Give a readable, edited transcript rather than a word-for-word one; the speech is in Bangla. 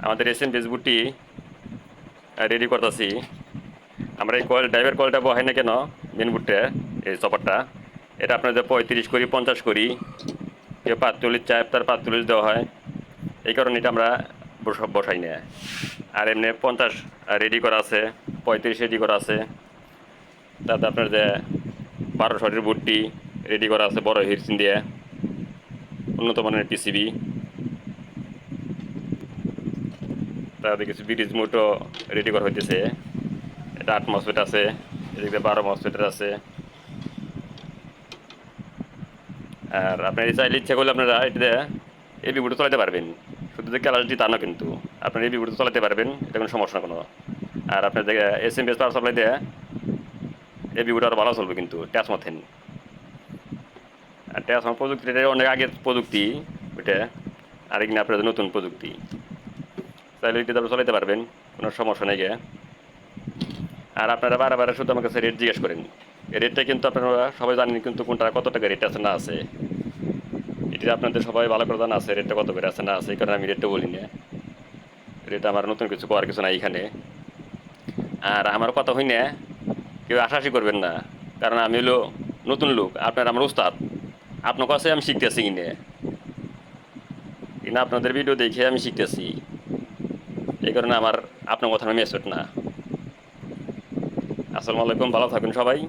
আমাদের এসএম ফেসবুকটি রেডি করতেছি। আমরা এই কয়েল ড্রাইভার কয়েলটা বহাই না কেন মেন বুটটা, এই চপারটা, এটা আপনাদের 35 করি 50 করি, কেউ 45 চায়, তার 45 দেওয়া হয়। এই কারণে এটা আমরা বসাই না। আর এমনি 50 রেডি করা আছে, 35 রেডি করা আছে, তাতে আপনার যে 12 শটের বুটটি রেডি করা আছে বড় হিরসিন দিয়ে, উন্নত মানের পিসিবি। তাদের কিছু ব্রিজ মোটও রেডি করা হইতেছে। এটা 8 মসফেট আছে, এদিকে 12 মসফেটের আছে। আর আপনার এই চাইলে ইচ্ছা করলে আপনারা এটাতে এবি বুটও চালাতে পারবেন। শুধু যে ক্যালারিটি তা না, কিন্তু আপনার এবি বুটও চালাতে পারবেন, এটা কোনো সমস্যা না কোনো। আর আপনার যে এসএমএস পাওয়ার সাপ্লাই দেয় এবি বুট আরও ভালো চলবে কিন্তু ট্যাচ মতেন। আর ট্যাচ প্রযুক্তি এটা অনেক আগের প্রযুক্তি ওইটা, আর এখানে আপনাদের নতুন প্রযুক্তি। চাইলে এটাতে আপনি চালাতে পারবেন, কোনো সমস্যা নেই গিয়ে। আর আপনারা বারে শুধু আমার কাছে রেট জিজ্ঞেস করেন। এই রেটটা কিন্তু আপনারা সবাই জানেন, কিন্তু কোনটা কত টাকা রেট আছে না আছে, এটা আপনাদের সবাই ভালো করে জানা আছে রেটটা কত করে আছে না আছে। এই কারণে আমি রেটটা বলি না। রেট আমার নতুন কিছু করার কিছু নাই এখানে। আর আমার কথা হই না কেউ আশাআশি করবেন না, কারণ আমি হলো নতুন লোক, আপনার আমার উস্তাদ। আপনার কাছে আমি শিখতেছি কিনে, কিনা আপনাদের ভিডিও দেখে আমি শিখতেছি। এই কারণে আমার আপনার কথা আমি মেসেট না। আসসালামু আলাইকুম, ভালো থাকুন সবাই।